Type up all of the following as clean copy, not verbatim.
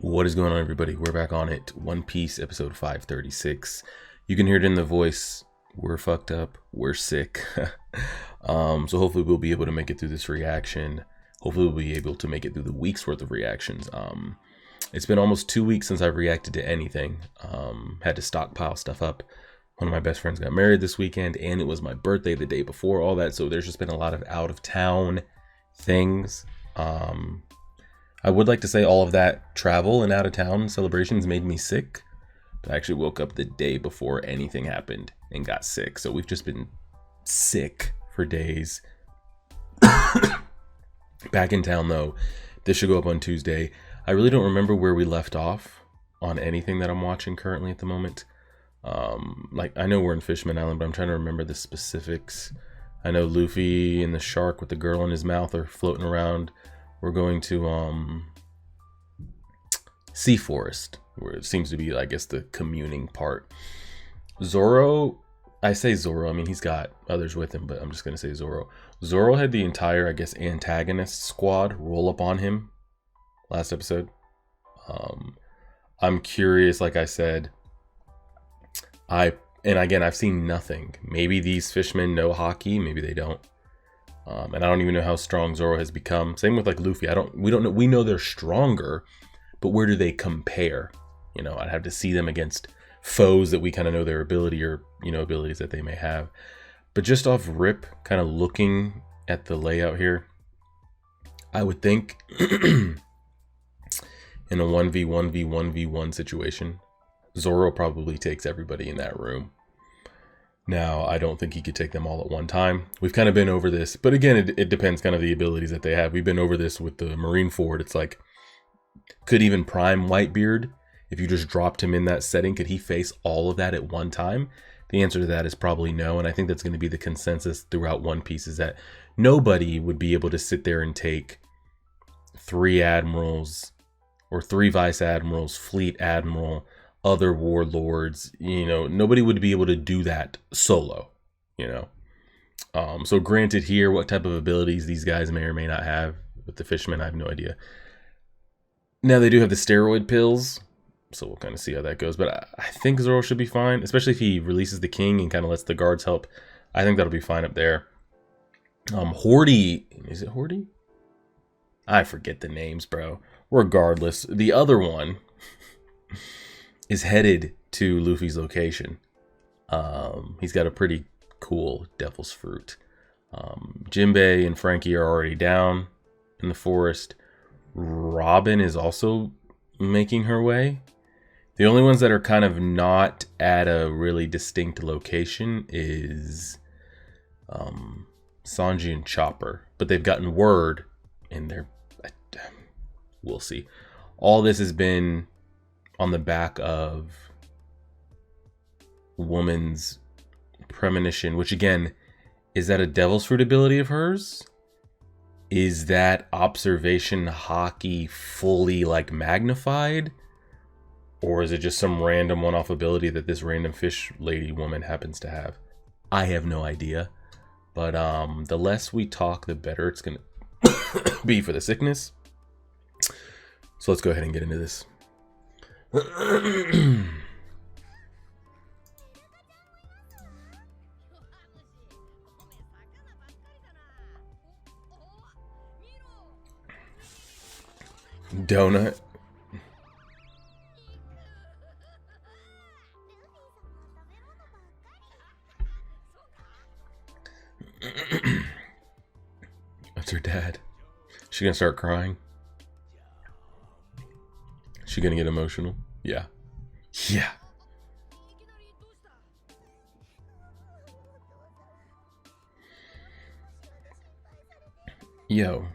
What is going on, everybody? We're back on it. One Piece episode 536. You can hear it in the voice. We're fucked up. We're sick. So hopefully we'll be able to make it through this reaction. Hopefully we'll be able to make it through the week's worth of reactions. It's been almost 2 weeks since I've reacted to anything. Had to stockpile stuff up. One of my best friends got married this weekend, and it was my birthday the day before, all that. So there's just been a lot of out of town things. I would like to say all of that travel and out of town celebrations made me sick, but I actually woke up the day before anything happened and got sick. So we've just been sick for days. Back in town though. This should go up on Tuesday. I really don't remember where we left off on anything that I'm watching currently at the moment. Like I know we're in Fishman Island, but I'm trying to remember the specifics. I know Luffy and the shark with the girl in his mouth are floating around. We're going to Sea Forest, where it seems to be, I guess, the communing part. Zoro, I say Zoro, I mean he's got others with him, but I'm just gonna say Zoro. Zoro had the entire, I guess, antagonist squad roll up on him last episode. I'm curious, like I said. And again, I've seen nothing. Maybe these fishmen know hockey, maybe they don't. And I don't even know how strong Zoro has become. Same with like Luffy. We don't know. We know they're stronger, but where do they compare? You know, I'd have to see them against foes that we kind of know their ability or, you know, abilities that they may have. But just off rip, kind of looking at the layout here, I would think in a 1v1v1v1 situation, Zoro probably takes everybody in that room. Now, I don't think he could take them all at one time. We've kind of been over this, but again, it depends kind of the abilities that they have. We've been over this with the Marineford. It's like, could even Prime Whitebeard, if you just dropped him in that setting, could he face all of that at one time? The answer to that is probably no, and I think that's going to be the consensus throughout One Piece, is that nobody would be able to sit there and take 3 admirals or 3 vice admirals, fleet admiral, other warlords. You know, nobody would be able to do that solo, you know. So granted, here, what type of abilities these guys may or may not have with the fishermen, I have no idea. Now, they do have the steroid pills, so we'll kind of see how that goes, but I think Zoro should be fine, especially if he releases the king and kind of lets the guards help. I think that'll be fine up there. Hordy, is it Hordy? I forget the names, bro. Regardless, the other one is headed to Luffy's location. He's got a pretty cool devil's fruit. Jinbei and Frankie are already down in the forest. Robin is also making her way. The only ones that are kind of not at a really distinct location is Sanji and Chopper, but they've gotten word, and we'll see. All this has been on the back of Woman's premonition, which again, is that a devil's fruit ability of hers? Is that observation hockey fully like magnified? Or is it just some random one-off ability that this random fish lady woman happens to have? I have no idea. But the less we talk, the better it's gonna be for the sickness. So let's go ahead and get into this. Donut. That's her dad. She gonna start crying? She gonna get emotional? Yeah. Yeah. Yo,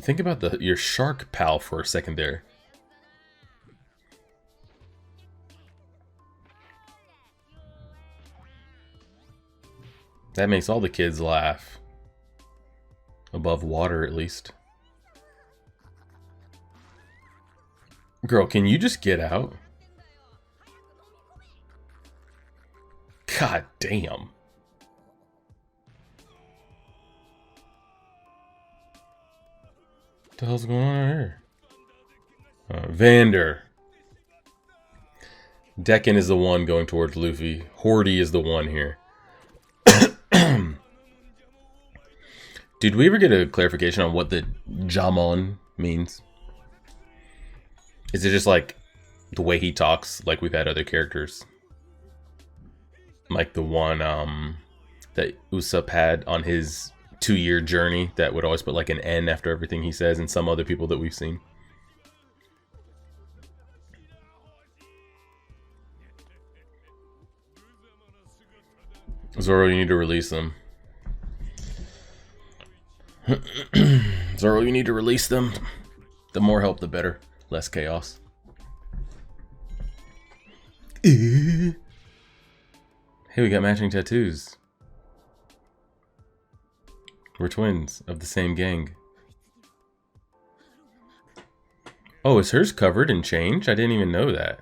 think about your shark pal for a second there. That makes all the kids laugh. Above water, at least. Girl, can you just get out? God damn. the hell's going on here? Vander. Dekken is the one going towards Luffy. Hordy is the one here. Did we ever get a clarification on what the Jamon means? Is it just like the way he talks, like we've had other characters? Like the one that Usopp had on his 2-year journey that would always put like an N after everything he says, and some other people that we've seen. Zoro, you need to release them. Zoro, you need to release them. The more help, the better. Less chaos. Hey, we got matching tattoos. We're twins of the same gang. Oh, is hers covered in change? I didn't even know that.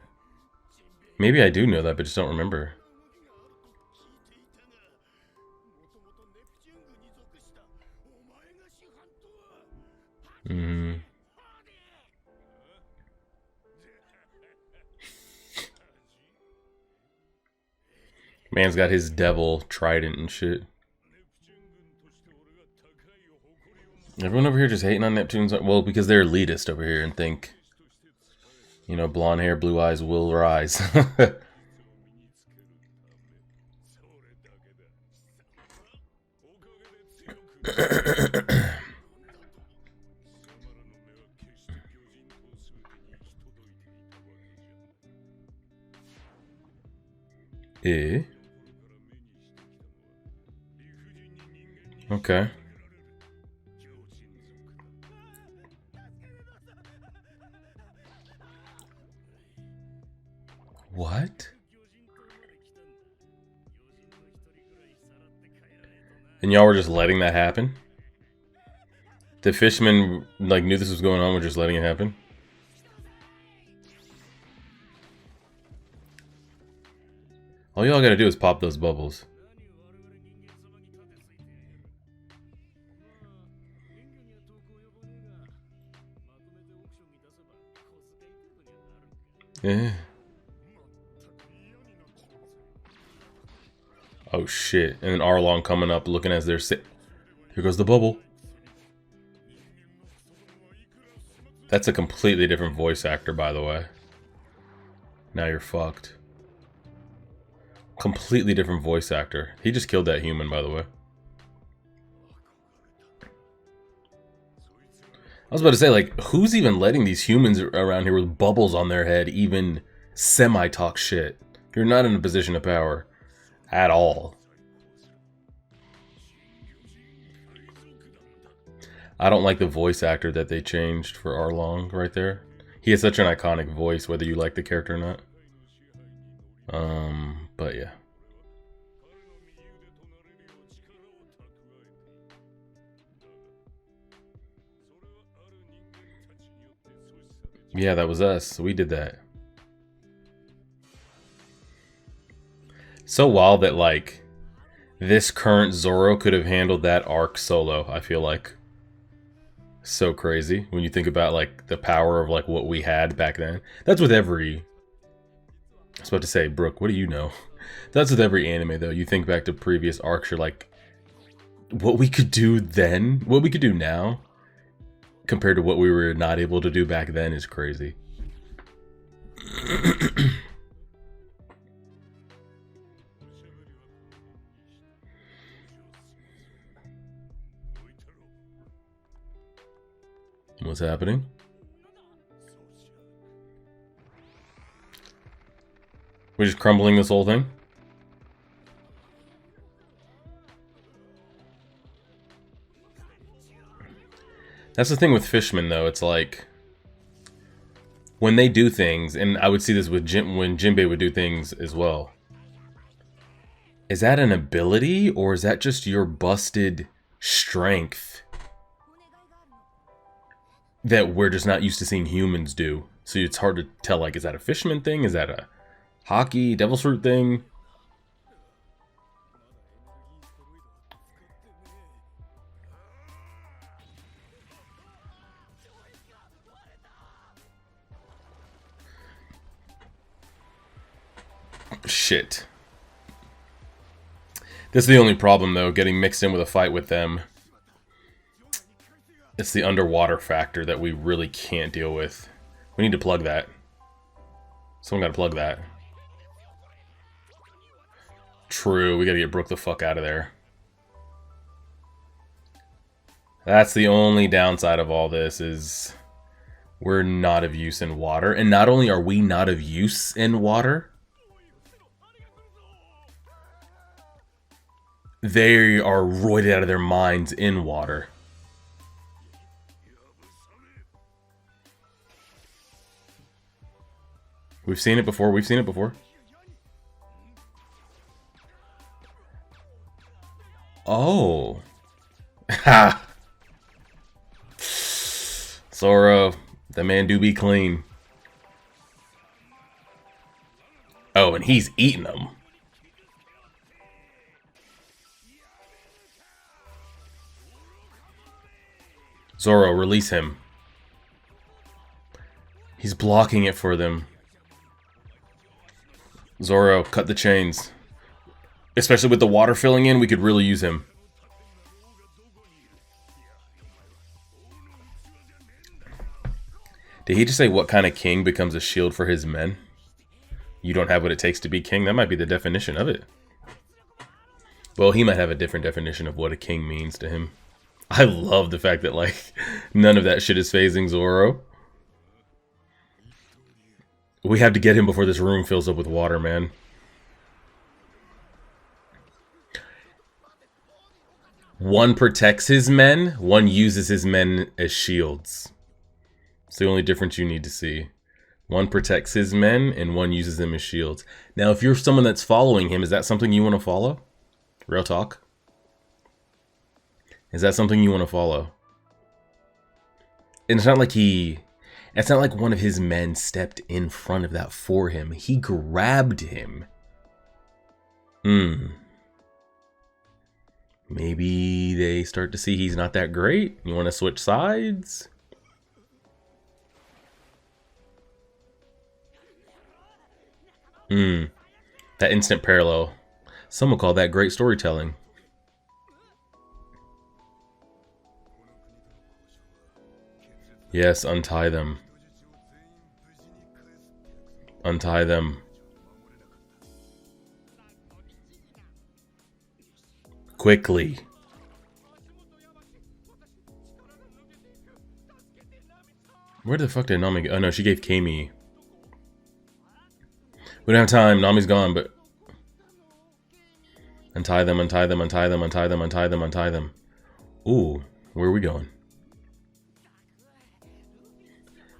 Maybe I do know that, but just don't remember. Man's got his devil trident and shit. Everyone over here just hating on Neptune's... Well, because they're elitist over here and think, you know, blonde hair, blue eyes will rise. Eh? Okay. What? And y'all were just letting that happen? The fishermen, like, knew this was going on, were just letting it happen? All y'all gotta do is pop those bubbles. Yeah. Oh shit. And then Arlong coming up looking as they're sit. Here goes the bubble. That's a completely different voice actor, by the way. Now you're fucked. Completely different voice actor. He just killed that human, by the way. I was about to say, like, who's even letting these humans around here with bubbles on their head even semi-talk shit? You're not in a position of power. At all. I don't like the voice actor that they changed for Arlong right there. He has such an iconic voice, whether you like the character or not. But yeah. Yeah, that was us. We did that. So wild that, like, this current Zoro could have handled that arc solo, I feel like. So crazy when you think about, like, the power of, like, what we had back then. That's with every... I was about to say, Brooke, what do you know? That's with every anime, though. You think back to previous arcs, you're like, what we could do then, what we could do now, compared to what we were not able to do back then is crazy. What's happening? We're just crumbling this whole thing? That's the thing with fishmen, though. It's like, when they do things, and I would see this with when Jinbei would do things as well. Is that an ability, or is that just your busted strength that we're just not used to seeing humans do? So it's hard to tell, like, is that a fisherman thing? Is that a hockey, devil's fruit thing? Shit. This is the only problem, though, getting mixed in with a fight with them. It's the underwater factor that we really can't deal with. We need to plug that. Someone gotta plug that. True, we gotta get Brook the fuck out of there. That's the only downside of all this, is we're not of use in water. And not only are we not of use in water, they are roided out of their minds in water. We've seen it before. We've seen it before. Oh. Ha! Zoro, the man do be clean. Oh, and he's eating them. Zoro, release him. He's blocking it for them. Zoro, cut the chains. Especially with the water filling in, we could really use him. Did he just say what kind of king becomes a shield for his men? You don't have what it takes to be king? That might be the definition of it. Well, he might have a different definition of what a king means to him. I love the fact that, like, none of that shit is phasing Zoro. We have to get him before this room fills up with water, man. One protects his men, one uses his men as shields. It's the only difference you need to see. One protects his men, and one uses them as shields. Now, if you're someone that's following him, is that something you want to follow? Real talk? Is that something you want to follow? And it's not like it's not like one of his men stepped in front of that for him. He grabbed him. Maybe they start to see he's not that great. You want to switch sides? That instant parallel. Some would call that great storytelling. Yes, untie them. Untie them. Quickly. Where the fuck did Nami go? Oh no, she gave Kami. We don't have time. Nami's gone, but... Untie them, untie them, untie them, untie them, untie them, untie them. Ooh, where are we going?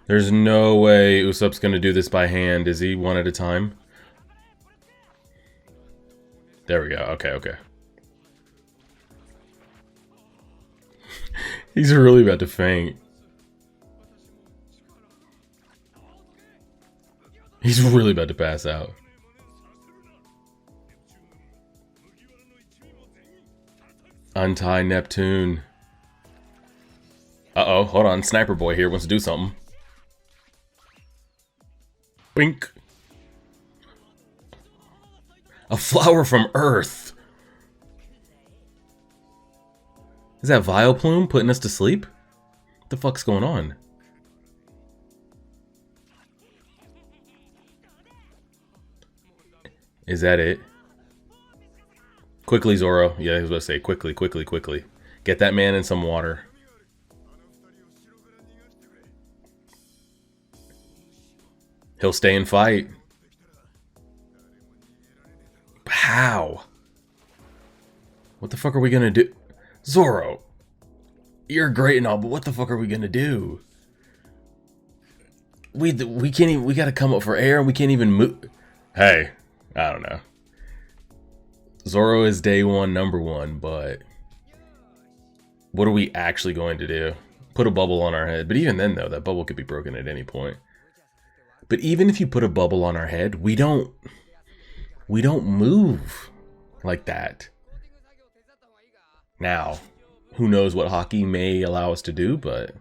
There's no way Usopp's gonna do this by hand, is he? One at a time? There we go. Okay, okay. He's really about to faint. He's really about to pass out. Untie Neptune. Uh-oh, hold on. Sniper boy here wants to do something. Bink. A flower from Earth. Is that Vileplume putting us to sleep? What the fuck's going on? Is that it? Quickly, Zoro. Yeah, I was about to say, quickly, quickly, quickly. Get that man in some water. He'll stay and fight. How? What the fuck are we gonna do? Zoro! You're great and all, but what the fuck are we gonna do? We can't even, we gotta come up for air and we can't even move. Hey, I don't know. Zoro is day one, number one, but what are we actually going to do? Put a bubble on our head. But even then, though, that bubble could be broken at any point. But even if you put a bubble on our head, we don't move like that. Now, who knows what hockey may allow us to do, but...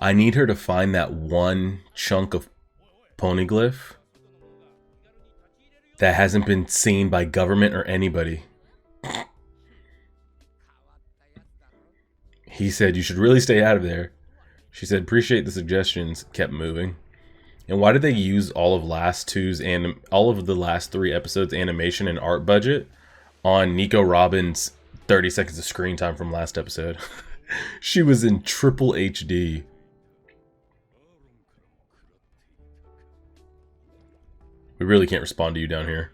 I need her to find that one chunk of poneglyph that hasn't been seen by government or anybody. He said, you should really stay out of there. She said, appreciate the suggestions. Kept moving. And why did they use all of all of the last 3 episodes animation and art budget on Nico Robin's 30 seconds of screen time from last episode? She was in triple HD. We really can't respond to you down here.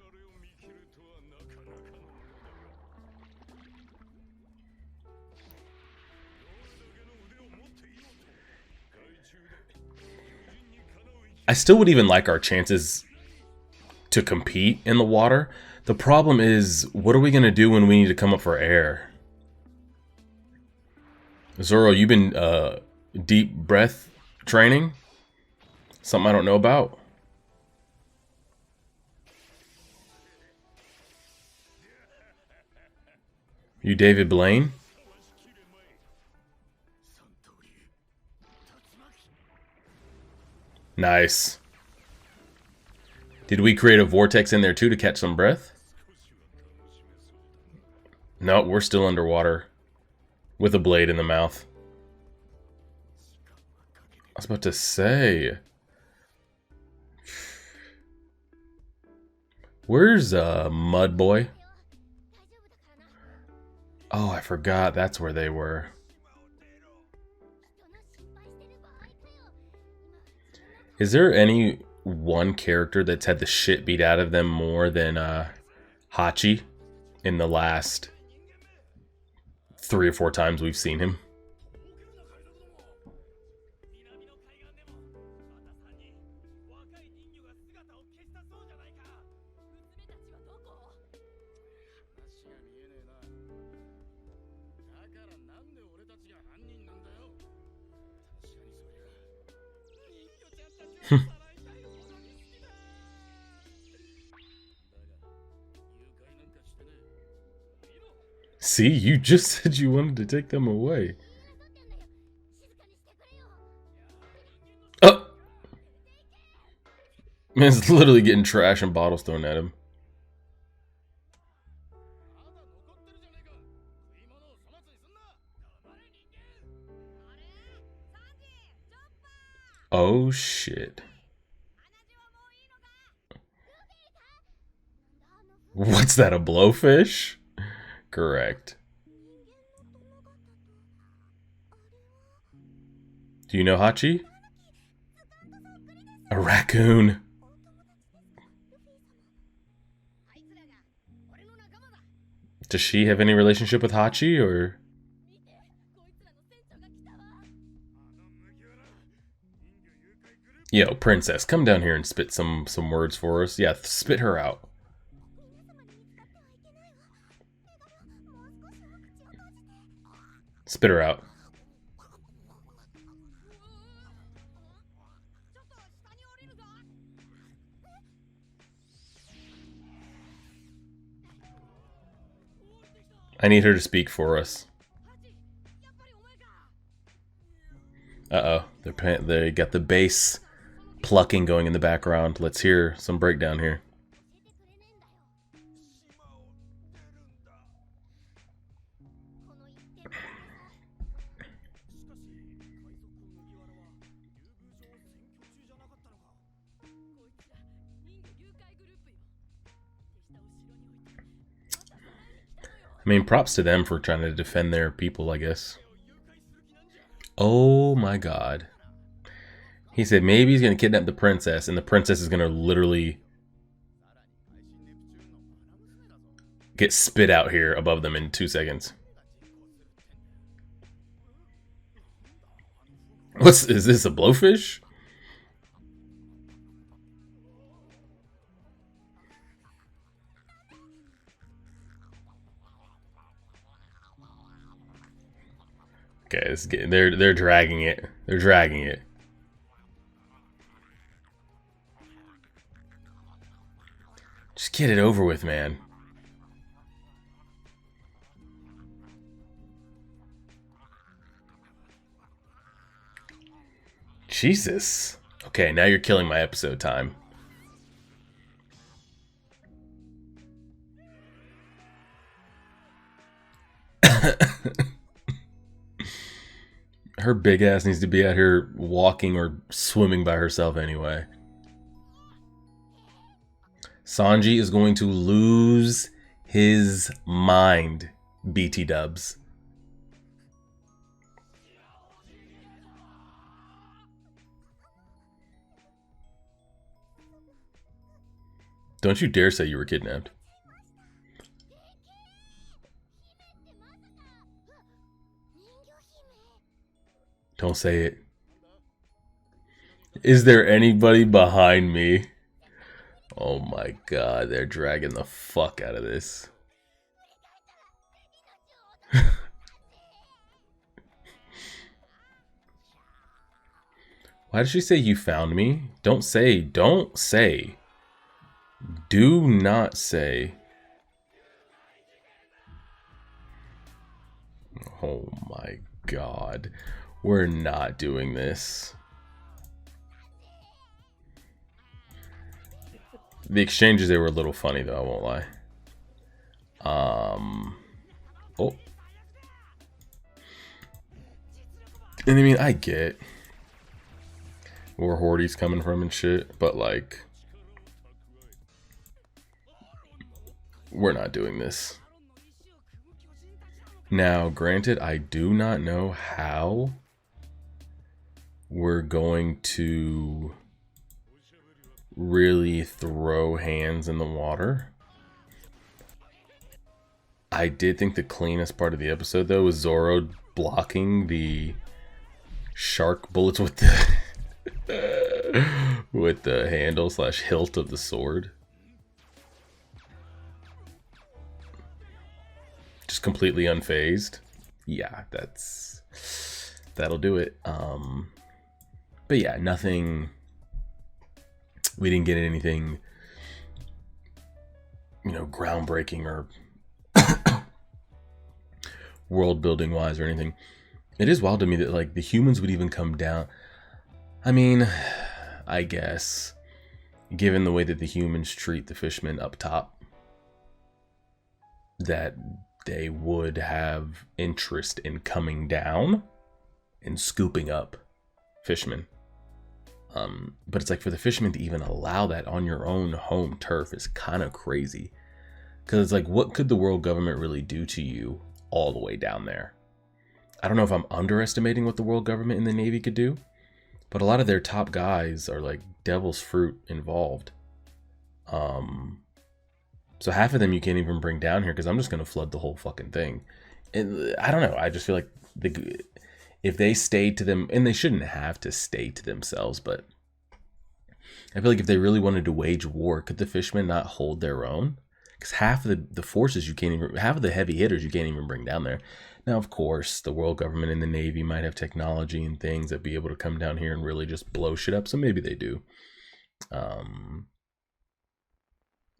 I still would even like our chances to compete in the water. The problem is, what are we going to do when we need to come up for air? Zoro, you've been deep breath training? Something I don't know about? You David Blaine? Nice. Did we create a vortex in there too to catch some breath? No, we're still underwater. With a blade in the mouth. I was about to say. Where's Mud Boy? Oh, I forgot. That's where they were. Is there any one character that's had the shit beat out of them more than Hachi in the last 3 or 4 times we've seen him? See, you just said you wanted to take them away. Oh! Man's literally getting trash and bottles thrown at him. Oh shit. What's that, a blowfish? Correct. Do you know Hachi? A raccoon. Does she have any relationship with Hachi, or? Yo, princess, come down here and spit some words for us. Yeah, spit her out. Spit her out. I need her to speak for us. Uh-oh. They got the bass plucking going in the background. Let's hear some breakdown here. I mean, props to them for trying to defend their people, I guess. Oh my god. He said maybe he's going to kidnap the princess, and the princess is going to literally get spit out here above them in 2 seconds. Is this, a blowfish? Okay, they're dragging it. They're dragging it. Just get it over with, man. Jesus. Okay, now you're killing my episode time. Her big ass needs to be out here walking or swimming by herself anyway. Sanji is going to lose his mind, BT dubs. Don't you dare say you were kidnapped. Don't say it. Is there anybody behind me? Oh my god, they're dragging the fuck out of this. Why did she say you found me? Don't say. Don't say. Do not say. Oh my god. We're not doing this. The exchanges, they were a little funny though, I won't lie. Oh. And I mean, I get where Horty's coming from and shit, but like, we're not doing this. Now, granted, I do not know how we're going to really throw hands in the water. I did think the cleanest part of the episode, though, was Zoro blocking the shark bullets with the with the handle / hilt of the sword. Just completely unfazed. Yeah, that'll do it. But yeah, nothing. We didn't get anything, you know, groundbreaking or world building wise or anything. It is wild to me that like the humans would even come down. I mean, I guess given the way that the humans treat the fishmen up top, that they would have interest in coming down and scooping up fishmen. But it's like for the fishermen to even allow that on your own home turf is kind of crazy. Because it's like, what could the world government really do to you all the way down there? I don't know if I'm underestimating what the world government and the Navy could do, but a lot of their top guys are like devil's fruit involved. So half of them you can't even bring down here because I'm just going to flood the whole fucking thing. And I don't know. I just feel like if they stayed to them, and they shouldn't have to stay to themselves, but I feel like if they really wanted to wage war, could the fishmen not hold their own? Because half of the forces you can't even, half of the heavy hitters you can't even bring down there. Now, of course, the world government and the Navy might have technology and things that be able to come down here and really just blow shit up. So maybe they do.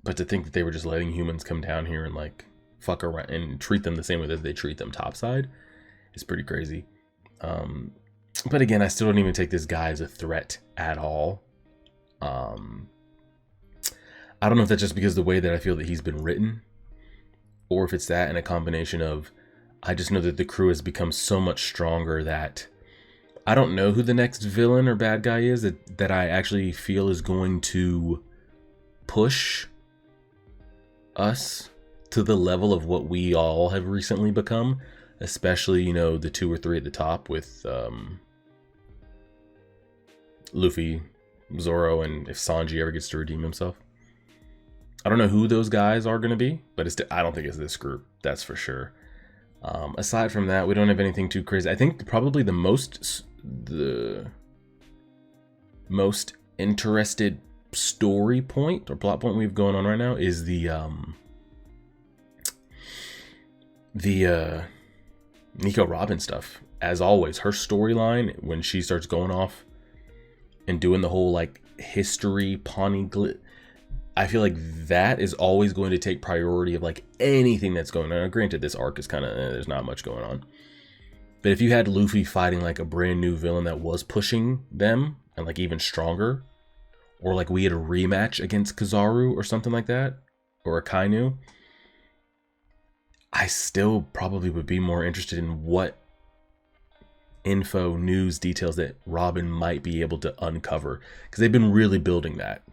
But to think that they were just letting humans come down here and like fuck around and treat them the same way that they treat them topside is pretty crazy. But again, I still don't even take this guy as a threat at all. I don't know if that's just because of the way that I feel that he's been written, or if it's that and a combination of, I just know that the crew has become so much stronger that I don't know who the next villain or bad guy is that I actually feel is going to push us to the level of what we all have recently become, especially, you know, the 2 or 3 at the top with Luffy, Zoro, and if Sanji ever gets to redeem himself. I don't know who those guys are going to be, but I don't think it's this group, that's for sure. Aside from that, we don't have anything too crazy. I think probably the most interested story point or plot point we have going on right now is the Nico Robin stuff. As always, her storyline when she starts going off and doing the whole like history Poneglyph, I feel like that is always going to take priority of like anything that's going on. Now, granted, this arc is kind of there's not much going on, But if you had Luffy fighting like a brand new villain that was pushing them and like even stronger, or like we had a rematch against Kizaru or something like that, or Akainu, I still probably would be more interested in what info, news, details that Robin might be able to uncover, because they've been really building that,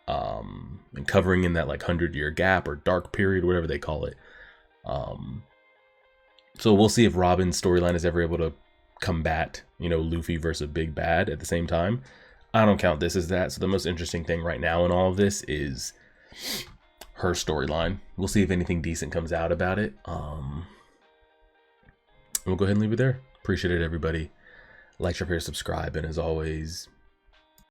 and covering in that like 100-year gap or dark period, whatever they call it. So we'll see if Robin's storyline is ever able to combat, you know, Luffy versus Big Bad at the same time. I don't count this as that. So the most interesting thing right now in all of this is her storyline. We'll see if anything decent comes out about it. We'll go ahead and leave it there. Appreciate it, everybody. Like, share, subscribe, and as always,